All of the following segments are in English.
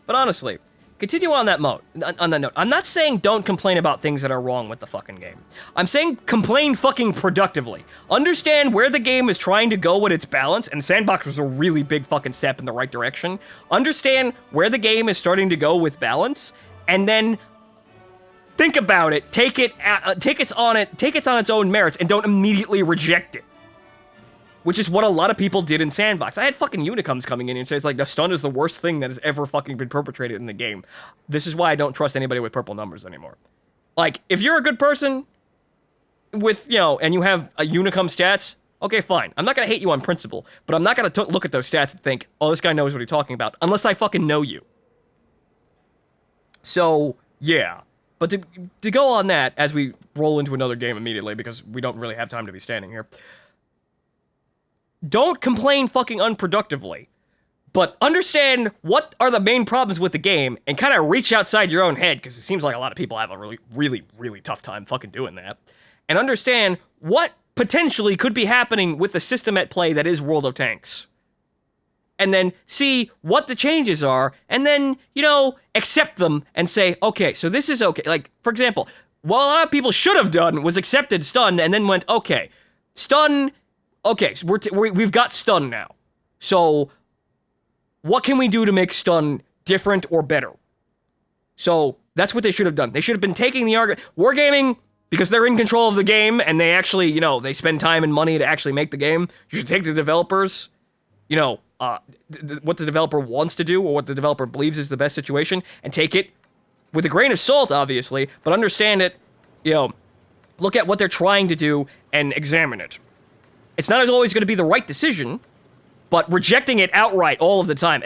But honestly, continue on that note. I'm not saying don't complain about things that are wrong with the fucking game. I'm saying complain fucking productively. Understand where the game is trying to go with its balance, and Sandbox was a really big fucking step in the right direction. Understand where the game is starting to go with balance, and then think about it, take it on its own merits, and don't immediately reject it. Which is what a lot of people did in Sandbox. I had fucking Unicums coming in and say it's like, the stun is the worst thing that has ever fucking been perpetrated in the game. This is why I don't trust anybody with purple numbers anymore. Like, if you're a good person with, and you have a Unicum stats, okay, fine. I'm not gonna hate you on principle, but I'm not gonna look at those stats and think, oh, this guy knows what he's talking about, unless I fucking know you. So, yeah. But to go on that, as we roll into another game immediately, because we don't really have time to be standing here, don't complain fucking unproductively, but understand what are the main problems with the game and kind of reach outside your own head, because it seems like a lot of people have a really, really, really tough time fucking doing that, and understand what potentially could be happening with the system at play that is World of Tanks. And then see what the changes are, and then, accept them and say, okay, so this is okay. Like, for example, what a lot of people should have done was accepted stun and then went, okay, stun. Okay, so we've got stun now. So, what can we do to make stun different or better? So, that's what they should have done. They should have been taking the argument. Wargaming, because they're in control of the game, and they actually, they spend time and money to actually make the game. You should take the developers, what the developer wants to do, or what the developer believes is the best situation, and take it with a grain of salt, obviously, but understand it, look at what they're trying to do, and examine it. It's not always going to be the right decision, but rejecting it outright all of the time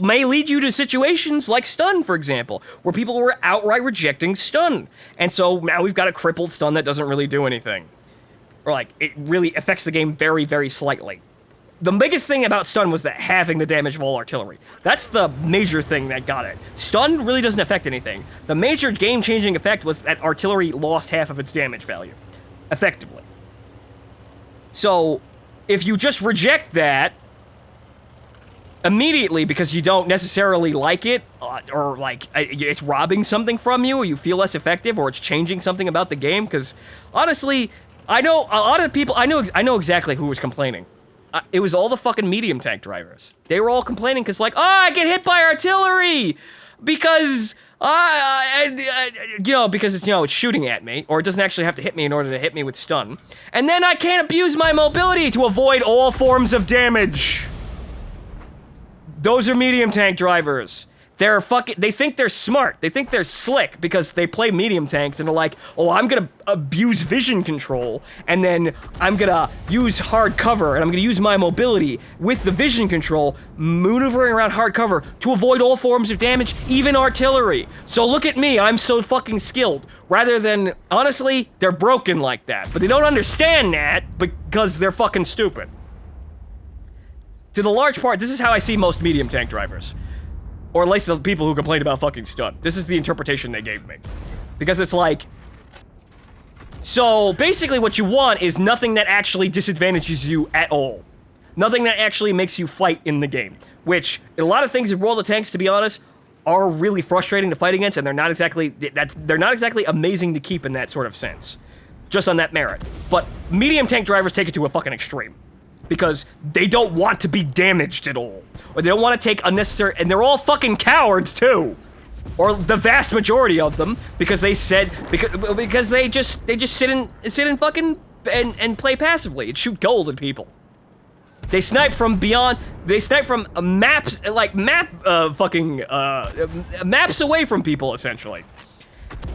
may lead you to situations like stun, for example, where people were outright rejecting stun. And so now we've got a crippled stun that doesn't really do anything. Or like, it really affects the game very, very slightly. The biggest thing about stun was that halving the damage of all artillery. That's the major thing that got it. Stun really doesn't affect anything. The major game-changing effect was that artillery lost half of its damage value. Effectively. So, if you just reject that immediately because you don't necessarily like it, or like it's robbing something from you, or you feel less effective, or it's changing something about the game, because honestly, I know a lot of people, I know exactly who was complaining. It was all the fucking medium tank drivers. They were all complaining because like, oh, I get hit by artillery because because it's shooting at me, or it doesn't actually have to hit me in order to hit me with stun. And then I can't abuse my mobility to avoid all forms of damage. Those are medium tank drivers. They think they're smart. They think they're slick because they play medium tanks and they're like, oh, I'm gonna abuse vision control, and then I'm gonna use hard cover, and I'm gonna use my mobility with the vision control, maneuvering around hard cover to avoid all forms of damage, even artillery. So look at me, I'm so fucking skilled. Rather than, honestly, they're broken like that. But they don't understand that because they're fucking stupid. To the large part, this is how I see most medium tank drivers. Or at least the people who complained about fucking stun. This is the interpretation they gave me. Because it's like... So, basically what you want is nothing that actually disadvantages you at all. Nothing that actually makes you fight in the game. Which, a lot of things in World of Tanks, to be honest, are really frustrating to fight against, and they're not exactly amazing to keep in that sort of sense. Just on that merit. But medium tank drivers take it to a fucking extreme. Because they don't want to be damaged at all. Or they don't want to take unnecessary, and they're all fucking cowards too. Or the vast majority of them, because they said, because they just sit in fucking, and play passively, and shoot gold at people. They snipe from beyond, they snipe from maps away from people, essentially.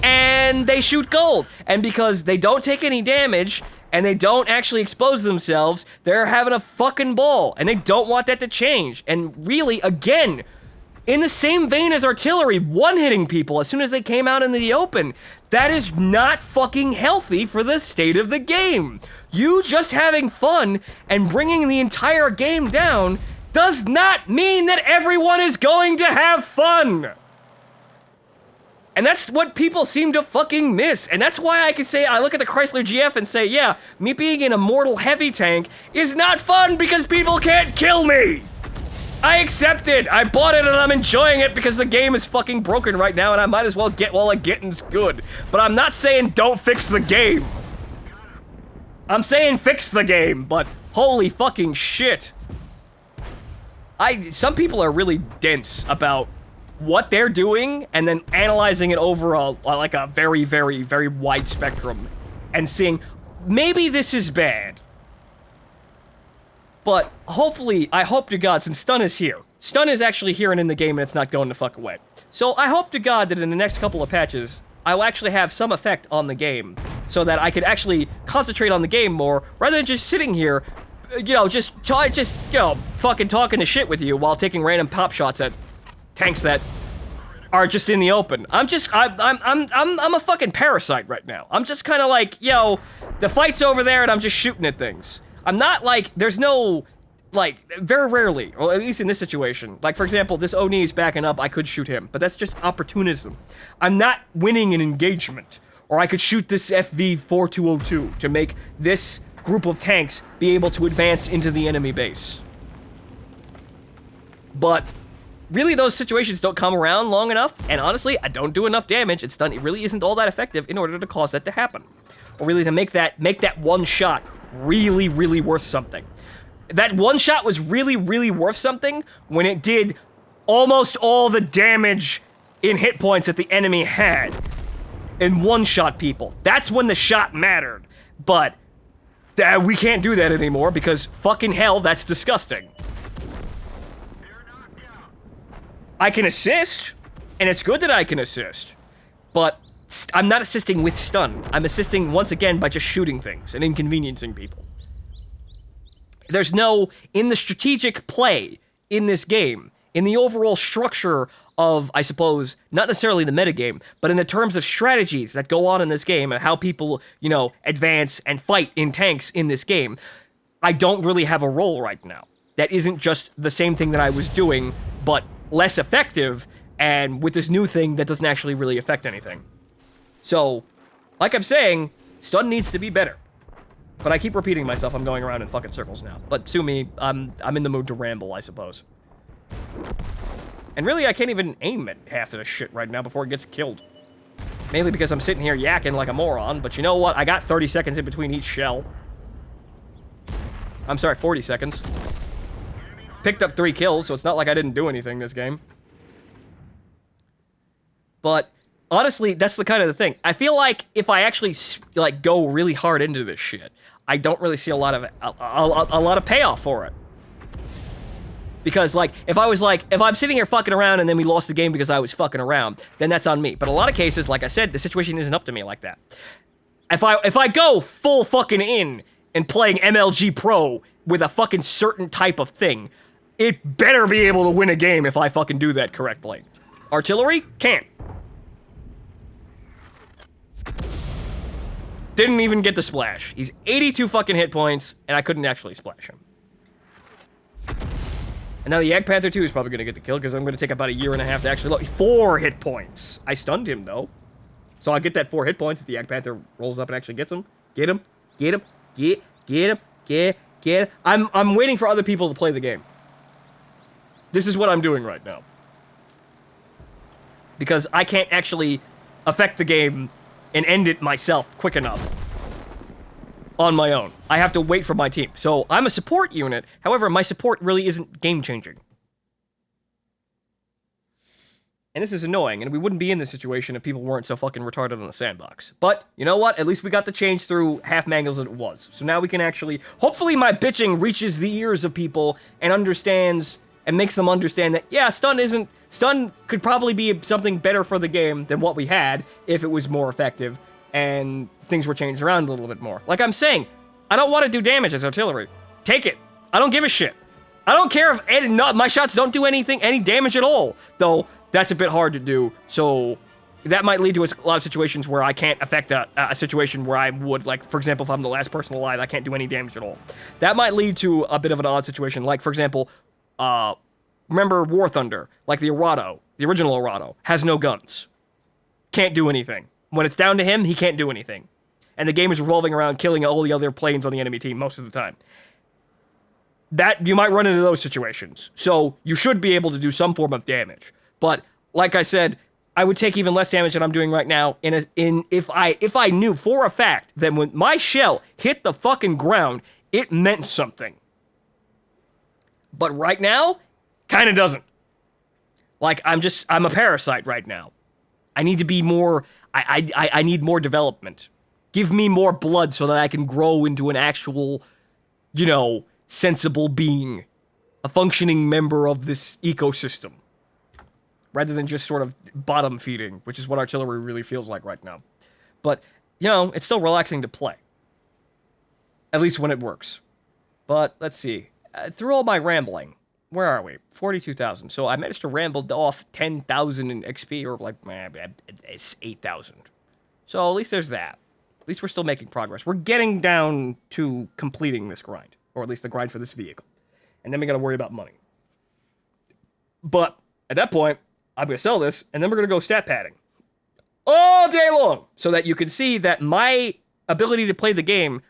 And they shoot gold. And because they don't take any damage, and they don't actually expose themselves, they're having a fucking ball, and they don't want that to change. And really, again, in the same vein as artillery, one-hitting people as soon as they came out into the open, that is not fucking healthy for the state of the game. You just having fun and bringing the entire game down does not mean that everyone is going to have fun. And that's what people seem to fucking miss. And that's why I can say, I look at the Chrysler GF and say, yeah, me being an immortal heavy tank is not fun because people can't kill me. I accept it. I bought it and I'm enjoying it because the game is fucking broken right now and I might as well get while the getting's good. But I'm not saying don't fix the game. I'm saying fix the game, but holy fucking shit. Some people are really dense about what they're doing and then analyzing it over like a very, very, very wide spectrum and seeing, maybe this is bad. But hopefully, I hope to God, since Stun is here. Stun is actually here and in the game and it's not going the fuck away. So I hope to God that in the next couple of patches, I will actually have some effect on the game so that I could actually concentrate on the game more rather than just sitting here, you know, fucking talking to shit with you while taking random pop shots at tanks that are just in the open. I'm a fucking parasite right now. I'm just kind of like, yo, the fight's over there and I'm just shooting at things. I'm not like, there's no, like, very rarely, or at least in this situation, like, for example, this Oni is backing up, I could shoot him, but that's just opportunism. I'm not winning an engagement, or I could shoot this FV-4202 to make this group of tanks be able to advance into the enemy base. But really, those situations don't come around long enough, and honestly, I don't do enough damage. It really isn't all that effective in order to cause that to happen. Or really to make that one shot really, really worth something. That one shot was really, really worth something when it did almost all the damage in hit points that the enemy had. And one-shot people. That's when the shot mattered. But we can't do that anymore because fucking hell, that's disgusting. I can assist, and it's good that I can assist, but I'm not assisting with stun. I'm assisting, once again, by just shooting things and inconveniencing people. There's no, in the strategic play in this game, in the overall structure of, I suppose, not necessarily the metagame, but in the terms of strategies that go on in this game and how people, you know, advance and fight in tanks in this game, I don't really have a role right now. That isn't just the same thing that I was doing, but less effective, and with this new thing that doesn't actually really affect anything. So, like I'm saying, stun needs to be better. But I keep repeating myself, I'm going around in fucking circles now. But sue me, I'm in the mood to ramble, I suppose. And really, I can't even aim at half of this shit right now before it gets killed. Mainly because I'm sitting here yakking like a moron, but you know what? I got 30 seconds in between each shell. I'm sorry, 40 seconds. Picked up 3 kills, so it's not like I didn't do anything this game. But honestly, that's the kind of the thing. I feel like if I actually like go really hard into this shit, I don't really see a lot of payoff for it. Because like if I'm sitting here fucking around and then we lost the game because I was fucking around, then that's on me. But a lot of cases, like I said, the situation isn't up to me like that. If I go full fucking in and playing MLG Pro with a fucking certain type of thing, it better be able to win a game if I fucking do that correctly. Artillery? Can't. Didn't even get to splash. He's 82 fucking hit points, and I couldn't actually splash him. And now the Jagdpanther 2 is probably gonna get the kill, because I'm gonna take about a year and a half to actually load. 4 hit points! I stunned him, though. So I'll get that 4 hit points if the Jagdpanther rolls up and actually gets him. Get him. Get him. Get him. Get him. I'm waiting for other people to play the game. This is what I'm doing right now. Because I can't actually affect the game and end it myself quick enough on my own. I have to wait for my team. So I'm a support unit. However, my support really isn't game-changing. And this is annoying, and we wouldn't be in this situation if people weren't so fucking retarded on the sandbox. But, you know what? At least we got the change through half mangles that it was. So now we can actually... Hopefully my bitching reaches the ears of people and understands... and makes them understand that, yeah, stun could probably be something better for the game than what we had if it was more effective and things were changed around a little bit more. Like I'm saying, I don't want to do damage as artillery. Take it. I don't give a shit. I don't care if my shots don't do any damage at all. Though, that's a bit hard to do, so that might lead to a lot of situations where I can't affect a situation where I would, like, for example, if I'm the last person alive, I can't do any damage at all. That might lead to a bit of an odd situation, like, for example, remember War Thunder, like the Arado, the original Arado, has no guns. Can't do anything. When it's down to him, he can't do anything. And the game is revolving around killing all the other planes on the enemy team most of the time. that you might run into those situations. So you should be able to do some form of damage. But like I said, I would take even less damage than I'm doing right now if I knew for a fact that when my shell hit the fucking ground, it meant something. But right now, kind of doesn't. Like, I'm a parasite right now. I need to be more, I need more development. Give me more blood so that I can grow into an actual, sensible being. A functioning member of this ecosystem. Rather than just sort of bottom feeding, which is what artillery really feels like right now. But, it's still relaxing to play. At least when it works. But, let's see. Through all my rambling, where are we? 42,000. So I managed to ramble off 10,000 in XP, or it's 8,000. So at least there's that. At least we're still making progress. We're getting down to completing this grind, or at least the grind for this vehicle. And then we gotta worry about money. But at that point, I'm gonna sell this, and then we're gonna go stat padding all day long, so that you can see that my ability to play the game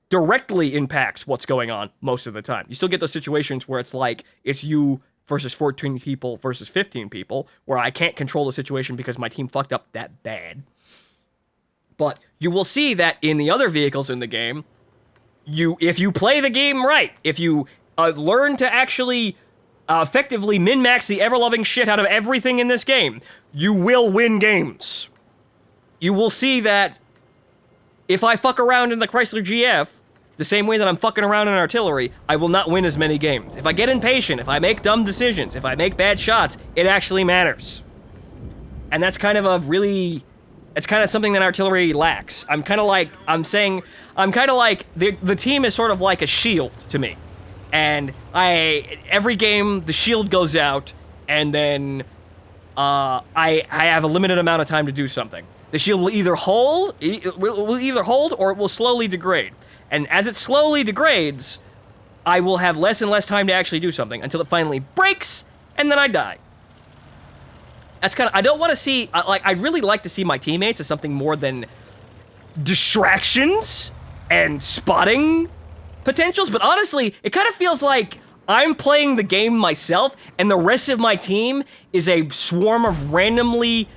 directly impacts what's going on most of the time. You still get those situations where it's like, it's you versus 14 people versus 15 people, where I can't control the situation because my team fucked up that bad. But you will see that in the other vehicles in the game, if you play the game right, if you learn to actually effectively min-max the ever-loving shit out of everything in this game, you will win games. You will see that if I fuck around in the Chrysler GF, the same way that I'm fucking around in artillery, I will not win as many games. If I get impatient, if I make dumb decisions, if I make bad shots, it actually matters. And that's kind of it's kind of something that artillery lacks. I'm kind of like the team is sort of like a shield to me. And every game, the shield goes out, and then I have a limited amount of time to do something. The shield will either hold, or it will slowly degrade. And as it slowly degrades, I will have less and less time to actually do something until it finally breaks, and then I die. That's kind of, I don't want to see, I'd really like to see my teammates as something more than distractions and spotting potentials, but honestly, it kind of feels like I'm playing the game myself, and the rest of my team is a swarm of randomly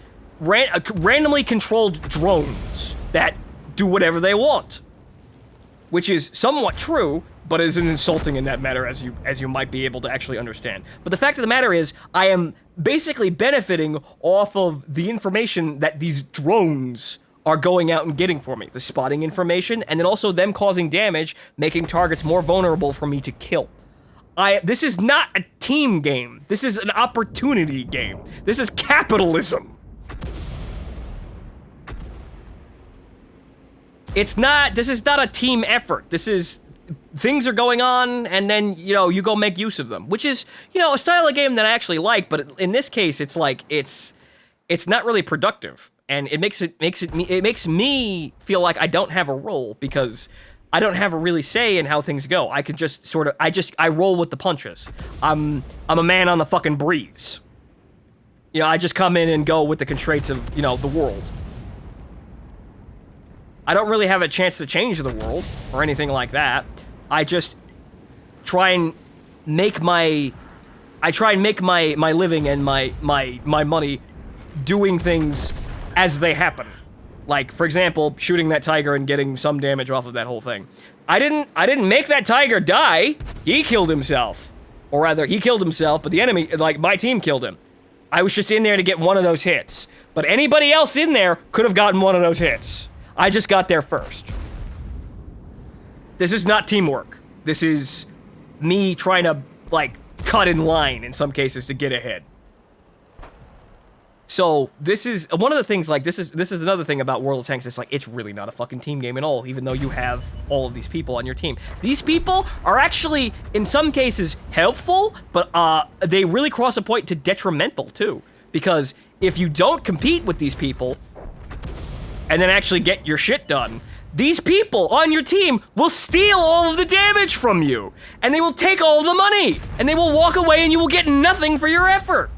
controlled drones that do whatever they want. Which is somewhat true, but isn't insulting in that matter, as you might be able to actually understand. But the fact of the matter is, I am basically benefiting off of the information that these drones are going out and getting for me. The spotting information, and then also them causing damage, making targets more vulnerable for me to kill. This is not a team game. This is an opportunity game. This is capitalism. This is not a team effort. Things are going on, and then, you go make use of them. Which is, a style of game that I actually like, but in this case, it's like, it's not really productive. And it makes me feel like I don't have a role, because I don't have a really say in how things go. I can just I roll with the punches. I'm a man on the fucking breeze. I just come in and go with the constraints of, the world. I don't really have a chance to change the world or anything like that. I just try and make my living and my money doing things as they happen. Like, for example, shooting that tiger and getting some damage off of that whole thing. I didn't make that tiger die. He killed himself. Or rather, he killed himself, but the enemy, my team killed him. I was just in there to get one of those hits. But anybody else in there could have gotten one of those hits. I just got there first. This is not teamwork. This is me trying to, cut in line in some cases to get ahead. So, this is one of the things, this is another thing about World of Tanks. It's really not a fucking team game at all, even though you have all of these people on your team. These people are actually, in some cases, helpful, but they really cross a point to detrimental, too. Because if you don't compete with these people, and then actually get your shit done, these people on your team will steal all of the damage from you, and they will take all the money, and they will walk away, and you will get nothing for your effort.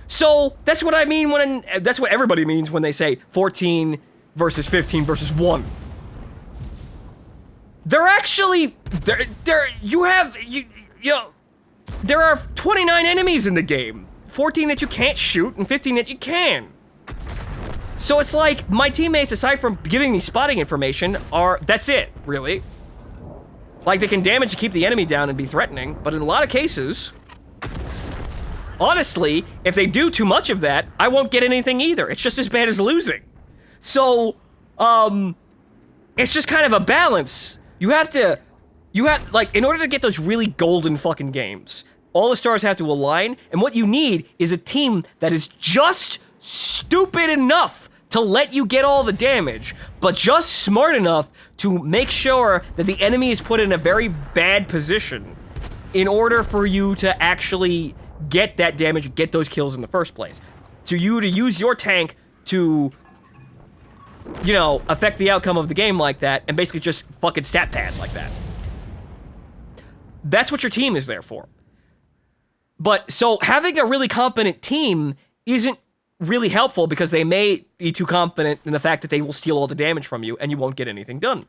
So that's what I mean that's what everybody means when they say 14 versus 15 versus 1. They're actually, there are 29 enemies in the game. 14 that you can't shoot and 15 that you can. So it's like, my teammates, aside from giving me spotting information, that's it, really. Like, they can damage to keep the enemy down and be threatening, but in a lot of cases, honestly, if they do too much of that, I won't get anything either. It's just as bad as losing. So, it's just kind of a balance. You have, like, in order to get those really golden fucking games, all the stars have to align, and what you need is a team that is just stupid enough to let you get all the damage, but just smart enough to make sure that the enemy is put in a very bad position in order for you to actually get that damage, get those kills in the first place. To you to use your tank to, you know, affect the outcome of the game like that, and basically just fucking stat pad like that. That's what your team is there for. But, so, having a really competent team isn't really helpful because they may be too confident in the fact that they will steal all the damage from you and you won't get anything done.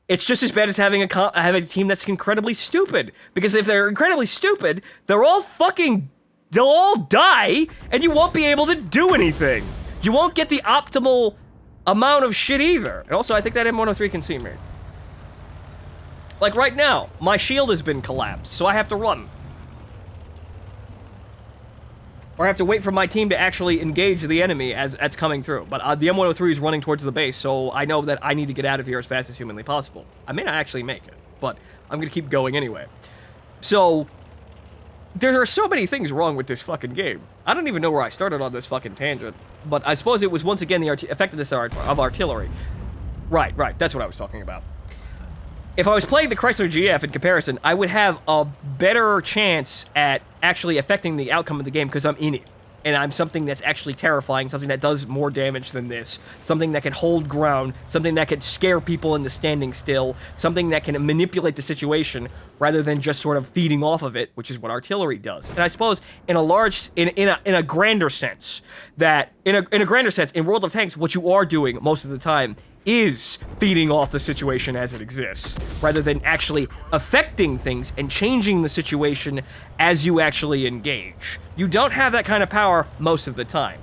It's just as bad as having a team that's incredibly stupid, because if they're incredibly stupid, they'll all die and you won't be able to do anything. You won't get the optimal amount of shit either. And also, I think that M103 can see me. Like right now, my shield has been collapsed, so I have to run. Or I have to wait for my team to actually engage the enemy as it's coming through. But the M103 is running towards the base, so I know that I need to get out of here as fast as humanly possible. I may not actually make it, but I'm gonna keep going anyway. So, there are so many things wrong with this fucking game. I don't even know where I started on this fucking tangent, but I suppose it was once again the effectiveness of artillery. Right, that's what I was talking about. If I was playing the Chrysler GF in comparison, I would have a better chance at actually affecting the outcome of the game because I'm in it. And I'm something that's actually terrifying, something that does more damage than this, something that can hold ground, something that can scare people into standing still, something that can manipulate the situation rather than just sort of feeding off of it, which is what artillery does. And I suppose in a grander sense, in World of Tanks, what you are doing most of the time is feeding off the situation as it exists, rather than actually affecting things and changing the situation as you actually engage. You don't have that kind of power most of the time.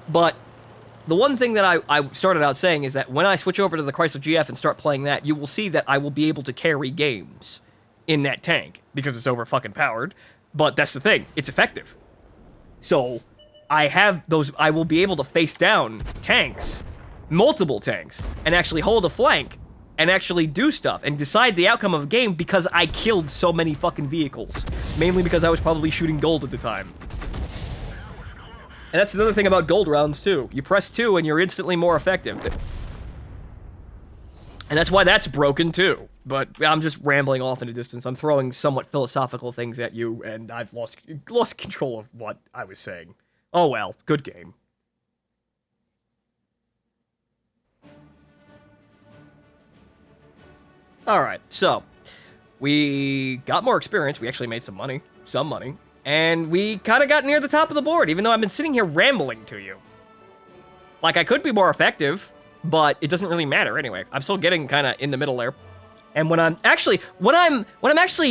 But the one thing that I started out saying is that when I switch over to the Chrysler GF and start playing that, you will see that I will be able to carry games in that tank, because it's over fucking powered, but that's the thing, it's effective. So, I will be able to face down tanks, multiple tanks, and actually hold a flank, and actually do stuff, and decide the outcome of a game because I killed so many fucking vehicles. Mainly because I was probably shooting gold at the time. And that's the other thing about gold rounds, too. You press 2 and you're instantly more effective. And that's why that's broken, too. But I'm just rambling off in the distance. I'm throwing somewhat philosophical things at you, and I've lost control of what I was saying. Oh well, good game. Alright, so, we got more experience, we actually made some money, and we kinda got near the top of the board, even though I've been sitting here rambling to you. Like, I could be more effective, but it doesn't really matter anyway. I'm still getting kinda in the middle there. And when I'm actually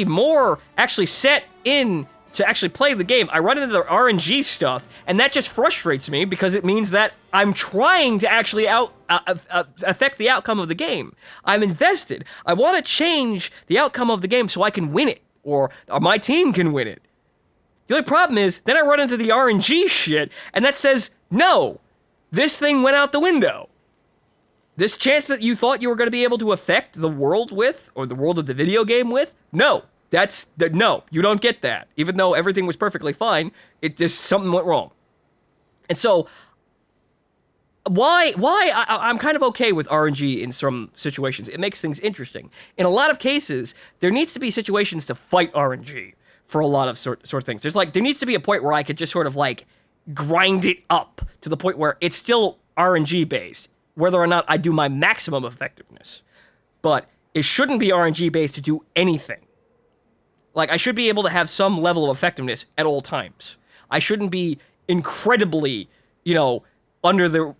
more set in to actually play the game, I run into the RNG stuff, and that just frustrates me because it means that I'm trying to actually affect the outcome of the game. I'm invested. I want to change the outcome of the game so I can win it, or my team can win it. The only problem is, then I run into the RNG shit, and that says, no, this thing went out the window. This chance that you thought you were going to be able to affect the world with, or the world of the video game with, no. No, you don't get that. Even though everything was perfectly fine, something went wrong. And so, I'm kind of okay with RNG in some situations. It makes things interesting. In a lot of cases, there needs to be situations to fight RNG for a lot of sort of things. There needs to be a point where I could just sort of like grind it up to the point where it's still RNG based, whether or not I do my maximum effectiveness. But it shouldn't be RNG based to do anything. Like, I should be able to have some level of effectiveness at all times. I shouldn't be incredibly, under the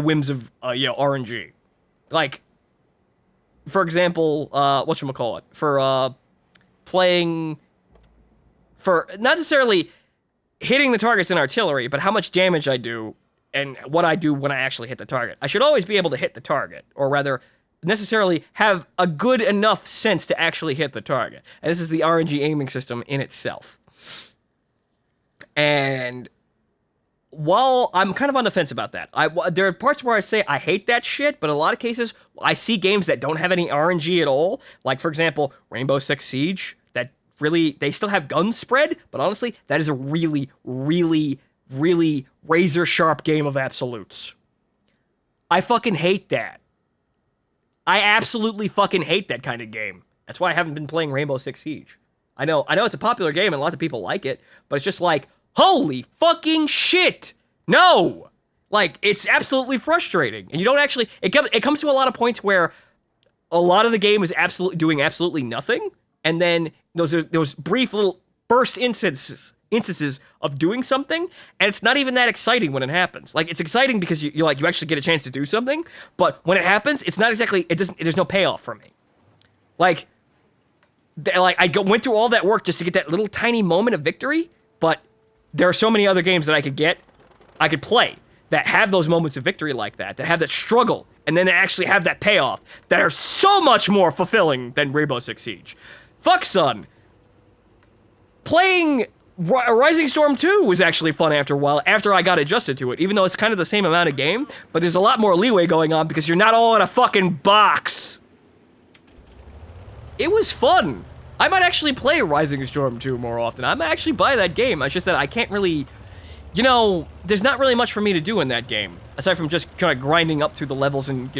whims of RNG. Like, for example, whatchamacallit, for playing, for not necessarily hitting the targets in artillery, but how much damage I do and what I do when I actually hit the target. I should always be able to hit the target, or rather, necessarily have a good enough sense to actually hit the target. And this is the RNG aiming system in itself. And while I'm kind of on the fence about that, there are parts where I say I hate that shit, but in a lot of cases, I see games that don't have any RNG at all. Like, for example, Rainbow Six Siege, that really, they still have gun spread, but honestly, that is a really, really, really razor-sharp game of absolutes. I fucking hate that. I absolutely fucking hate that kind of game. That's why I haven't been playing Rainbow Six Siege. I know it's a popular game and lots of people like it, but it's just like, holy fucking shit! No! Like, it's absolutely frustrating. And you don't actually, it comes to a lot of points where a lot of the game is doing absolutely nothing, and then those brief little burst instances of doing something, and it's not even that exciting when it happens. Like, it's exciting because you actually get a chance to do something, but when it happens, it's not exactly, there's no payoff for me. Like I went through all that work just to get that little tiny moment of victory, but there are so many other games that I could play that have those moments of victory like that have that struggle, and then they actually have that payoff that are so much more fulfilling than Rainbow Six Siege. Fuck, son. Playing Rising Storm 2 was actually fun after a while, after I got adjusted to it, even though it's kind of the same amount of game, but there's a lot more leeway going on because you're not all in a fucking box. It was fun. I might actually play Rising Storm 2 more often. I might actually buy that game. It's just that I can't really, there's not really much for me to do in that game, aside from just kind of grinding up through the levels and,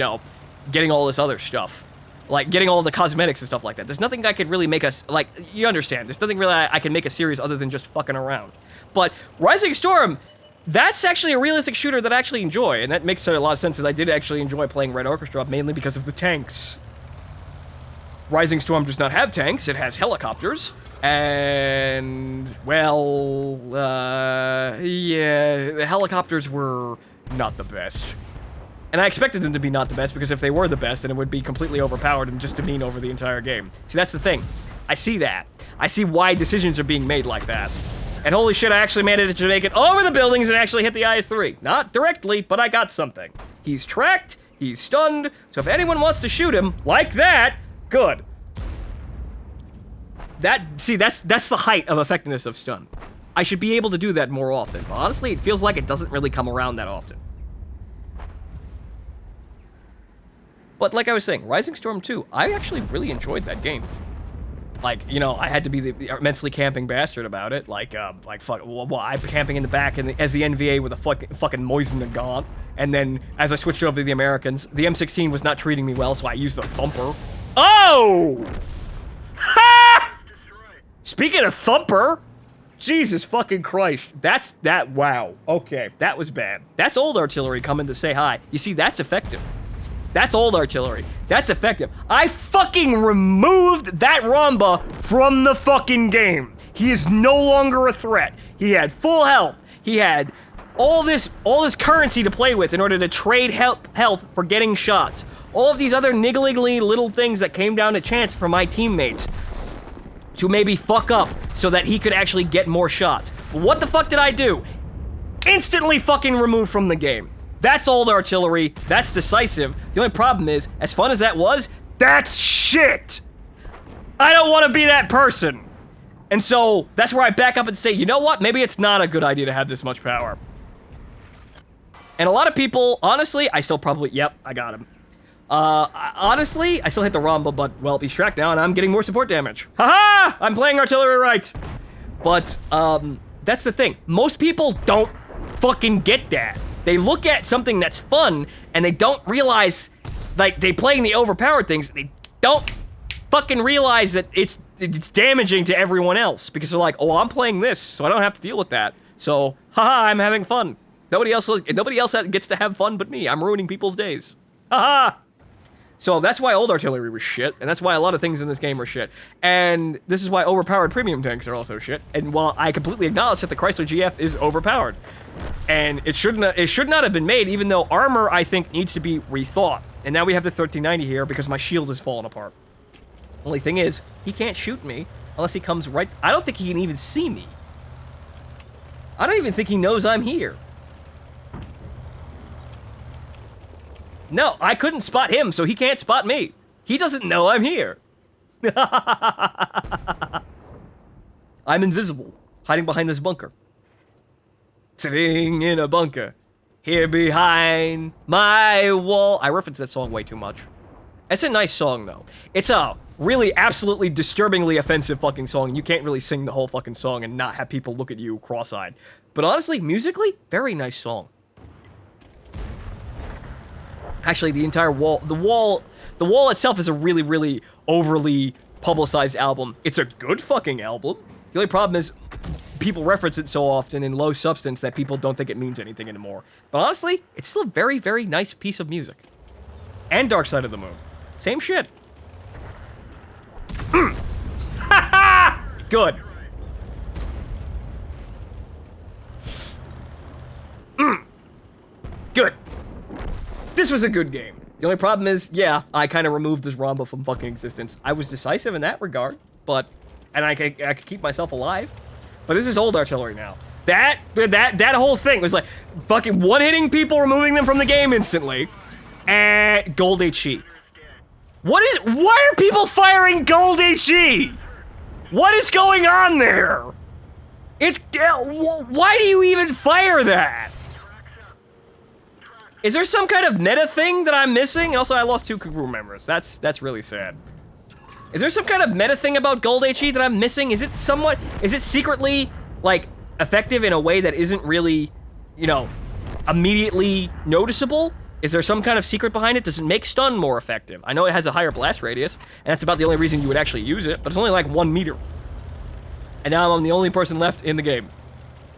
getting all this other stuff. Like, getting all the cosmetics and stuff like that. There's nothing I could really make us, like, you understand. There's nothing really I can make a series other than just fucking around. But Rising Storm, that's actually a realistic shooter that I actually enjoy, and that makes a lot of sense, as I did actually enjoy playing Red Orchestra, mainly because of the tanks. Rising Storm does not have tanks, it has helicopters, and, well, yeah, the helicopters were not the best. And I expected them to be not the best, because if they were the best, then it would be completely overpowered and just demean over the entire game. See, that's the thing. I see that. I see why decisions are being made like that. And holy shit, I actually managed to make it over the buildings and actually hit the IS-3. Not directly, but I got something. He's tracked, he's stunned, so if anyone wants to shoot him, like that, good. That's the height of effectiveness of stun. I should be able to do that more often, but honestly, it feels like it doesn't really come around that often. But like I was saying, Rising Storm 2, I actually really enjoyed that game. Like, I had to be the immensely camping bastard about it. I'm camping in the back as the NVA with a fucking Moisen and Gaunt. And then, as I switched over to the Americans, the M16 was not treating me well, so I used the Thumper. Oh! Ha! Speaking of Thumper, Jesus fucking Christ. Wow. Okay, that was bad. That's old artillery coming to say hi. You see, that's effective. That's old artillery. That's effective. I fucking removed that Ramba from the fucking game. He is no longer a threat. He had full health. He had all this currency to play with in order to trade health for getting shots. All of these other niggly little things that came down to chance for my teammates to maybe fuck up so that he could actually get more shots. But what the fuck did I do? Instantly fucking removed from the game. That's old artillery, that's decisive. The only problem is, as fun as that was, that's shit! I don't want to be that person! And so, that's where I back up and say, you know what, maybe it's not a good idea to have this much power. And a lot of people, honestly, I still probably, yep, I got him. Honestly, I still hit the Ramba, but, well, he's tracked now and I'm getting more support damage. Haha! I'm playing artillery right! But, that's the thing. Most people don't fucking get that. They look at something that's fun, and they don't realize, like, they playing the overpowered things, they don't fucking realize that it's damaging to everyone else, because they're like, oh, I'm playing this, so I don't have to deal with that. So, haha, I'm having fun. Nobody else gets to have fun but me. I'm ruining people's days. Haha! So that's why old artillery was shit, and that's why a lot of things in this game are shit. And this is why overpowered premium tanks are also shit. And while I completely acknowledge that the Chrysler GF is overpowered, And it should not have been made, even though armor, I think, needs to be rethought. And now we have the 1390 here because my shield is falling apart. Only thing is, he can't shoot me unless he comes right... I don't think he can even see me. I don't even think he knows I'm here. No, I couldn't spot him, so he can't spot me. He doesn't know I'm here. I'm invisible, hiding behind this bunker. Sitting in a bunker, here behind my wall. I reference that song way too much. It's a nice song, though. It's a really absolutely disturbingly offensive fucking song, and you can't really sing the whole fucking song and not have people look at you cross-eyed. But honestly, musically, very nice song. Actually, the entire wall, the wall itself is a really, really overly publicized album. It's a good fucking album. The only problem is people reference it so often in low substance that people don't think it means anything anymore. But honestly, it's still a very, very nice piece of music. And Dark Side of the Moon. Same shit. Good. Good. This was a good game. The only problem is, yeah, I kind of removed this Rombo from fucking existence. I was decisive in that regard, but... And I could keep myself alive. But this is old artillery now. That whole thing was like fucking one-hitting people, removing them from the game instantly. And gold HE. Why are people firing gold HE? What is going on there? Why do you even fire that? Is there some kind of meta thing that I'm missing? And also, I lost 2 crew members. That's really sad. Is there some kind of meta thing about gold HE that I'm missing? Is it secretly, like, effective in a way that isn't really, you know, immediately noticeable? Is there some kind of secret behind it? Does it make stun more effective? I know it has a higher blast radius, and that's about the only reason you would actually use it, but it's only like 1 meter. And now I'm the only person left in the game.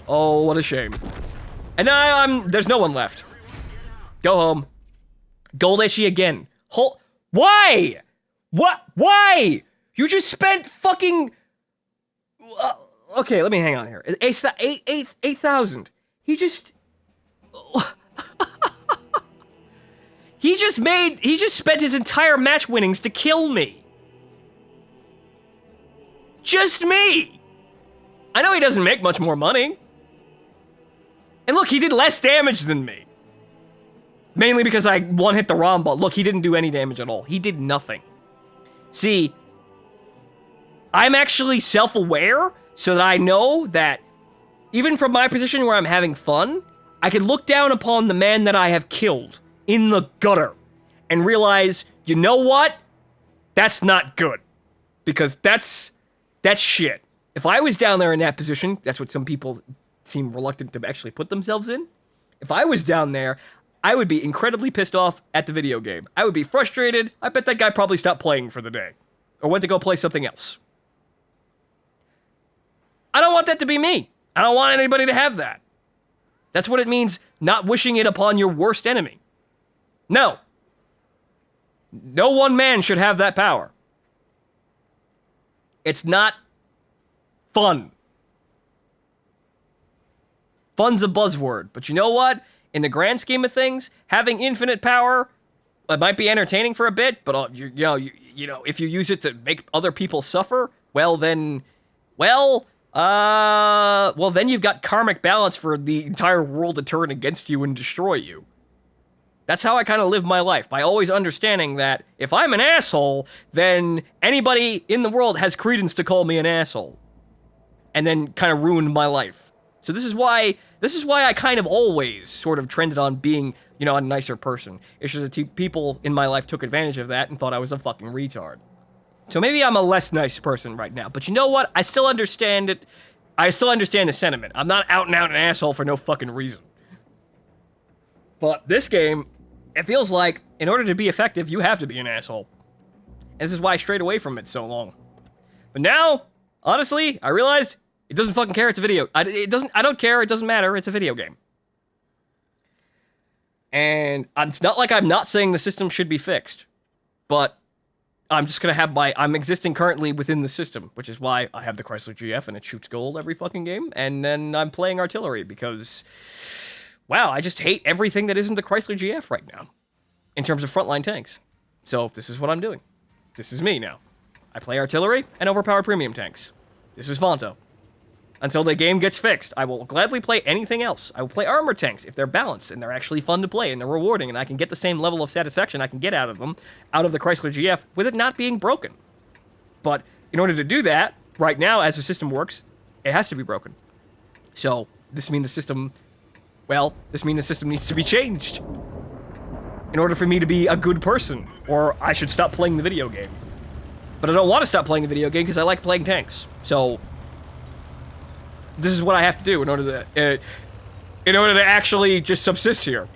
Oh, what a shame. And now there's no one left. Go home. Gold HE again. Why? What? Why? You just spent fucking... okay, let me hang on here. 8,000. He just... he just spent his entire match winnings to kill me. Just me. I know he doesn't make much more money. And look, he did less damage than me. Mainly because I one-hit the Rombo. Look, he didn't do any damage at all. He did nothing. See, I'm actually self-aware so that I know that even from my position where I'm having fun, I can look down upon the man that I have killed in the gutter and realize, you know what? That's not good. Because that's shit. If I was down there in that position, that's what some people seem reluctant to actually put themselves in. If I was down there, I would be incredibly pissed off at the video game. I would be frustrated. I bet that guy probably stopped playing for the day. Or went to go play something else. I don't want that to be me. I don't want anybody to have that. That's what it means, not wishing it upon your worst enemy. No. No one man should have that power. It's not fun. Fun's a buzzword, but you know what? In the grand scheme of things, having infinite power, it might be entertaining for a bit, but you know, if you use it to make other people suffer, then you've got karmic balance for the entire world to turn against you and destroy you. That's how I kind of live my life, by always understanding that if I'm an asshole, then anybody in the world has credence to call me an asshole. And then kind of ruin my life. So this is why I kind of always sort of trended on being, you know, a nicer person. It's just that people in my life took advantage of that and thought I was a fucking retard. So maybe I'm a less nice person right now, but you know what? I still understand it. I still understand the sentiment. I'm not out and out an asshole for no fucking reason. But this game, it feels like, in order to be effective, you have to be an asshole. And this is why I strayed away from it so long. But now, honestly, I realized it doesn't fucking care, it's a video. I don't care, it doesn't matter, it's a video game. And it's not like I'm not saying the system should be fixed. But I'm just gonna have I'm existing currently within the system, which is why I have the Chrysler GF and it shoots gold every fucking game, and then I'm playing artillery because wow, I just hate everything that isn't the Chrysler GF right now in terms of frontline tanks. So this is what I'm doing. This is me now. I play artillery and overpowered premium tanks. This is Vonto. Until the game gets fixed, I will gladly play anything else. I will play armor tanks if they're balanced and they're actually fun to play and they're rewarding and I can get the same level of satisfaction I can get out of them, out of the Chrysler GF, with it not being broken. But in order to do that, right now, as the system works, it has to be broken. So this means the system, needs to be changed in order for me to be a good person, or I should stop playing the video game. But I don't want to stop playing the video game because I like playing tanks. So this is what I have to do in order to actually just subsist here.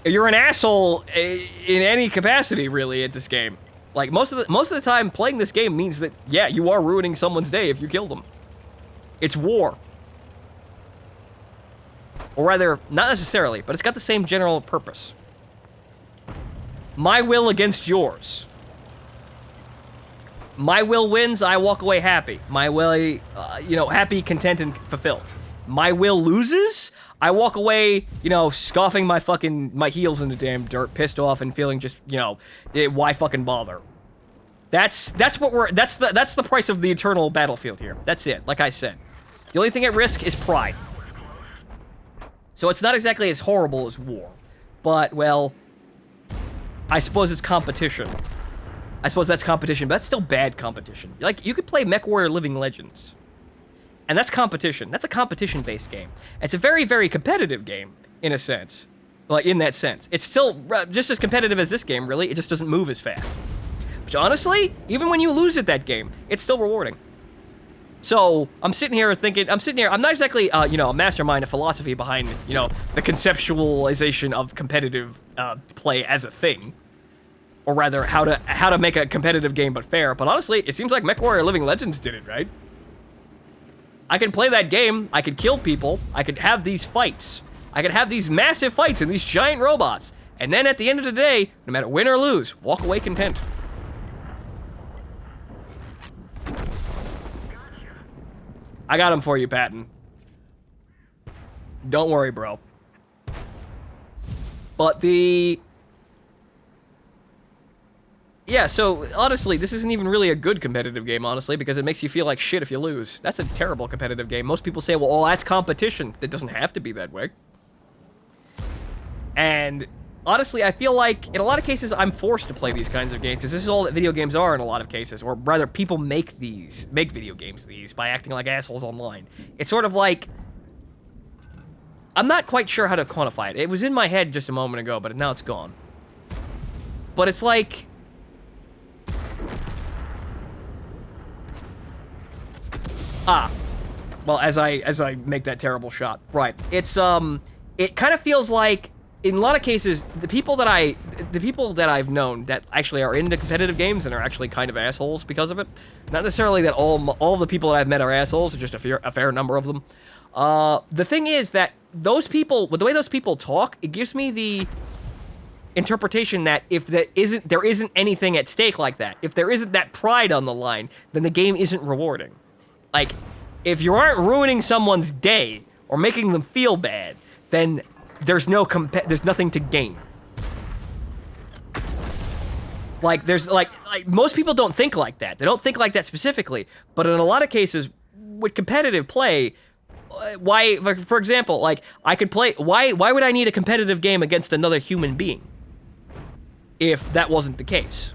You're an asshole in any capacity, really, at this game. Like most of the time, playing this game means that yeah, you are ruining someone's day if you kill them. It's war. Or rather, not necessarily, but it's got the same general purpose. My will against yours. My will wins, I walk away happy. My will, happy, content, and fulfilled. My will loses, I walk away, scoffing my heels in the damn dirt, pissed off and feeling just, why fucking bother? That's the price of the eternal battlefield here. That's it, like I said. The only thing at risk is pride. So it's not exactly as horrible as war, but, well, I suppose it's competition. I suppose that's competition, but that's still bad competition. Like, you could play MechWarrior Living Legends, and that's competition. That's a competition-based game. It's a very, very competitive game, in a sense. Like, in that sense. It's still just as competitive as this game, really. It just doesn't move as fast. Which, honestly, even when you lose at that game, it's still rewarding. So, I'm sitting here, I'm not exactly, a mastermind of philosophy behind, the conceptualization of competitive play as a thing. Or rather, how to make a competitive game but fair. But honestly, it seems like MechWarrior Living Legends did it, right? I can play that game, I could kill people, I could have these fights. I could have these massive fights and these giant robots. And then at the end of the day, no matter win or lose, walk away content. I got him for you, Patton. Don't worry, bro. But yeah, so honestly, this isn't even really a good competitive game, honestly, because it makes you feel like shit if you lose. That's a terrible competitive game. Most people say, well, that's competition. It doesn't have to be that way. And honestly, I feel like, in a lot of cases, I'm forced to play these kinds of games, because this is all that video games are in a lot of cases, or rather, people make video games by acting like assholes online. It's sort of like, I'm not quite sure how to quantify it. It was in my head just a moment ago, but now it's gone. But it's like, well, as I make that terrible shot, right? It's it kind of feels like, in a lot of cases, the people that I've known that actually are into competitive games and are actually kind of assholes because of it. Not necessarily that all the people that I've met are assholes, just a fair number of them. The thing is that those people, with the way those people talk, it gives me the interpretation that if there isn't anything at stake like that, if there isn't that pride on the line, then the game isn't rewarding. Like, if you aren't ruining someone's day or making them feel bad, then there's nothing to gain. Like, most people don't think like that. They don't think like that specifically, but in a lot of cases, with competitive play, for example, like, I could play, why would I need a competitive game against another human being if that wasn't the case?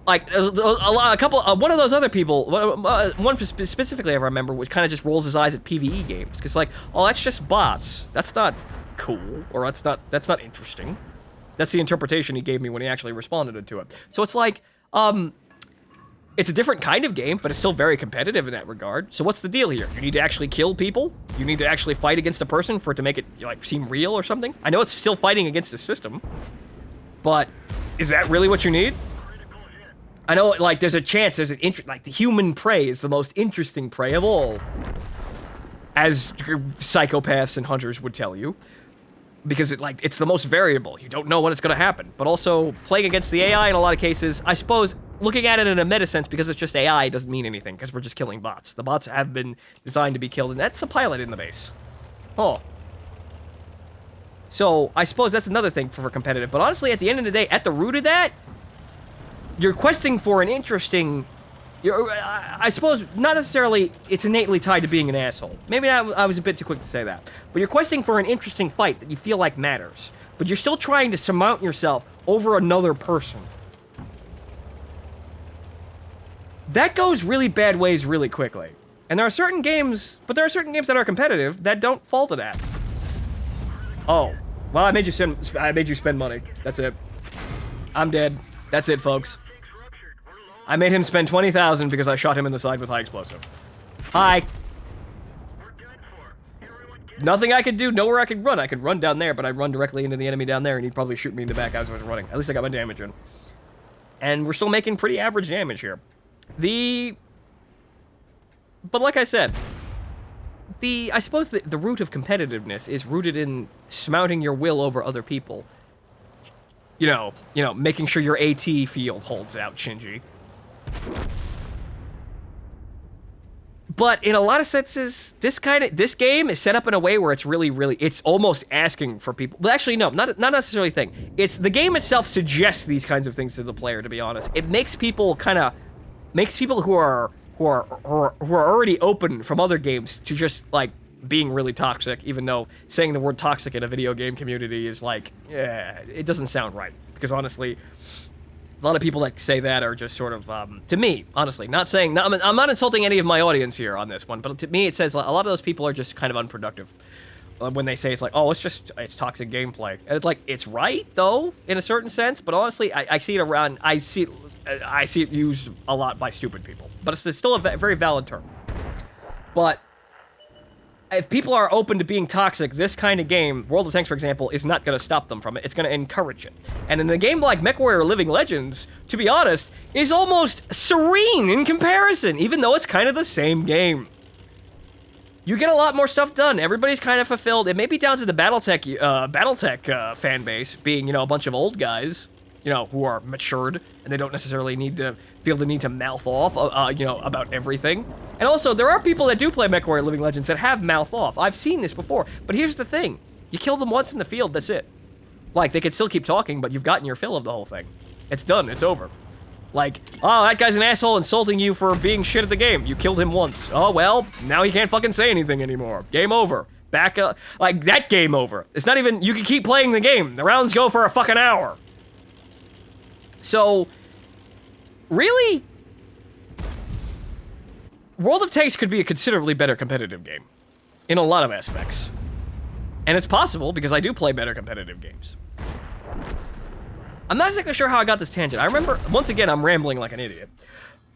Like, one of those other people, one specifically I remember, which kind of just rolls his eyes at PvE games, because like, oh, that's just bots. That's not cool, or that's not interesting. That's the interpretation he gave me when he actually responded to it. So it's like, it's a different kind of game, but it's still very competitive in that regard. So what's the deal here? You need to actually kill people? You need to actually fight against a person for it to make it, like, seem real or something? I know it's still fighting against the system, but is that really what you need? I know, like, there's a chance, like, the human prey is the most interesting prey of all, as psychopaths and hunters would tell you, because it's the most variable. You don't know when it's gonna happen, but also, playing against the AI in a lot of cases, I suppose, looking at it in a meta sense, because it's just AI, doesn't mean anything, because we're just killing bots. The bots have been designed to be killed, and that's a pilot in the base. Oh. So, I suppose that's another thing for competitive, but honestly, at the end of the day, at the root of that, you're questing for an interesting... I suppose, not necessarily, it's innately tied to being an asshole. Maybe I was a bit too quick to say that. But you're questing for an interesting fight that you feel like matters. But you're still trying to surmount yourself over another person. That goes really bad ways really quickly. And there are certain games, but there are certain games that are competitive that don't fall to that. Oh. Well, I made you spend money. That's it. I'm dead. That's it, folks. I made him spend 20,000 because I shot him in the side with high explosive. Hi. Nothing I could do, nowhere I could run. I could run down there, but I'd run directly into the enemy down there, and he'd probably shoot me in the back as I was running. At least I got my damage in. And we're still making pretty average damage here. But like I said, I suppose the root of competitiveness is rooted in surmounting your will over other people. You know, making sure your AT field holds out, Shinji. But in a lot of senses, this game is set up in a way where it's it's almost asking for people. Well, actually, no, not necessarily a thing. It's the game itself suggests these kinds of things to the player. To be honest, it makes people who are already open from other games to just like being really toxic. Even though saying the word toxic in a video game community is like, it doesn't sound right. Because honestly, a lot of people that say that are just sort of, to me, honestly, I'm not insulting any of my audience here on this one, but to me it says a lot of those people are just kind of unproductive. When they say it's like, oh, it's toxic gameplay. And it's like, it's right, though, in a certain sense, but honestly, I see it used a lot by stupid people. But it's still a very valid term. But if people are open to being toxic, this kind of game, World of Tanks, for example, is not going to stop them from it. It's going to encourage it. And in a game like MechWarrior Living Legends, to be honest, is almost serene in comparison, even though it's kind of the same game. You get a lot more stuff done. Everybody's kind of fulfilled. It may be down to the BattleTech fan base being, a bunch of old guys, who are matured, and they don't necessarily feel the need to mouth off, about everything. And also, there are people that do play MechWarrior Living Legends that have mouth off. I've seen this before. But here's the thing. You kill them once in the field, that's it. Like, they could still keep talking, but you've gotten your fill of the whole thing. It's done. It's over. Like, oh, that guy's an asshole insulting you for being shit at the game. You killed him once. Oh, well, now he can't fucking say anything anymore. Game over. Back up. Like, that game over. It's not even... You can keep playing the game. The rounds go for a fucking hour. So, really... World of Tanks could be a considerably better competitive game. In a lot of aspects. And it's possible, because I do play better competitive games. I'm not exactly sure how I got this tangent. I remember, once again, I'm rambling like an idiot.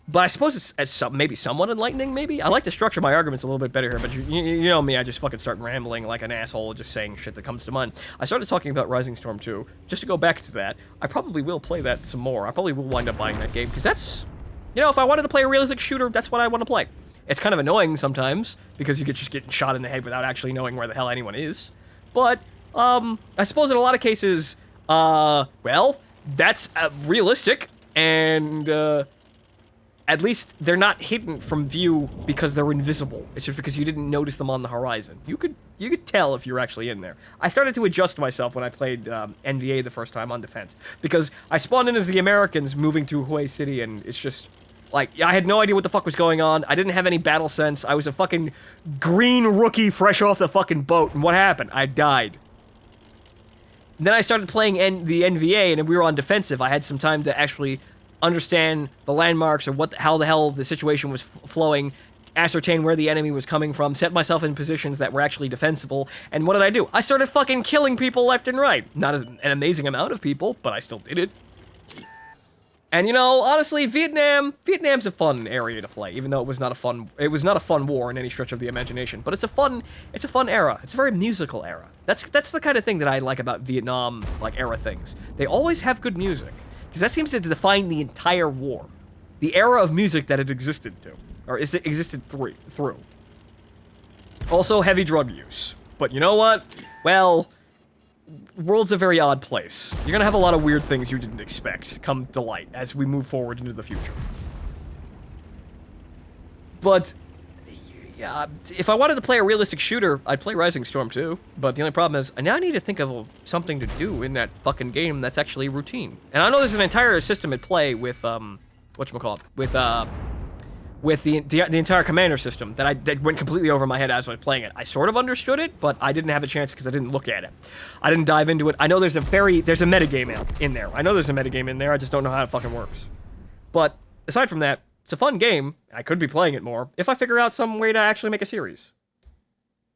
But I suppose it's maybe somewhat enlightening, maybe? I like to structure my arguments a little bit better here, but you know me, I just fucking start rambling like an asshole, just saying shit that comes to mind. I started talking about Rising Storm 2. Just to go back to that, I probably will play that some more. I probably will wind up buying that game, because that's... if I wanted to play a realistic shooter, that's what I want to play. It's kind of annoying sometimes, because you could just get shot in the head without actually knowing where the hell anyone is. But, I suppose in a lot of cases, well, that's realistic, and, at least they're not hidden from view because they're invisible. It's just because you didn't notice them on the horizon. You could tell if you're actually in there. I started to adjust myself when I played NVA the first time on defense, because I spawned in as the Americans moving to Hue City, and it's just... Like, I had no idea what the fuck was going on. I didn't have any battle sense. I was a fucking green rookie fresh off the fucking boat. And what happened? I died. And then I started playing the NVA, and we were on defensive. I had some time to actually understand the landmarks or how the hell the situation was flowing, ascertain where the enemy was coming from, set myself in positions that were actually defensible. And what did I do? I started fucking killing people left and right. Not an amazing amount of people, but I still did it. And honestly, Vietnam's a fun area to play, even though it was not a fun war in any stretch of the imagination. But it's a fun era. It's a very musical era. That's the kind of thing that I like about Vietnam, like, era things. They always have good music, because that seems to define the entire war. The era of music that it existed through. Also, heavy drug use. But you know what? Well, world's a very odd place. You're gonna have a lot of weird things you didn't expect come to light as we move forward into the future. But, yeah, if I wanted to play a realistic shooter, I'd play Rising Storm 2. But the only problem is, I now need to think of something to do in that fucking game that's actually routine. And I know there's an entire system at play with, whatchamacallit, with the entire commander system that went completely over my head as I was playing it. I sort of understood it, but I didn't have a chance because I didn't look at it. I didn't dive into it. I know there's a metagame in there. I know there's a metagame in there, I just don't know how it fucking works. But aside from that, it's a fun game. I could be playing it more if I figure out some way to actually make a series.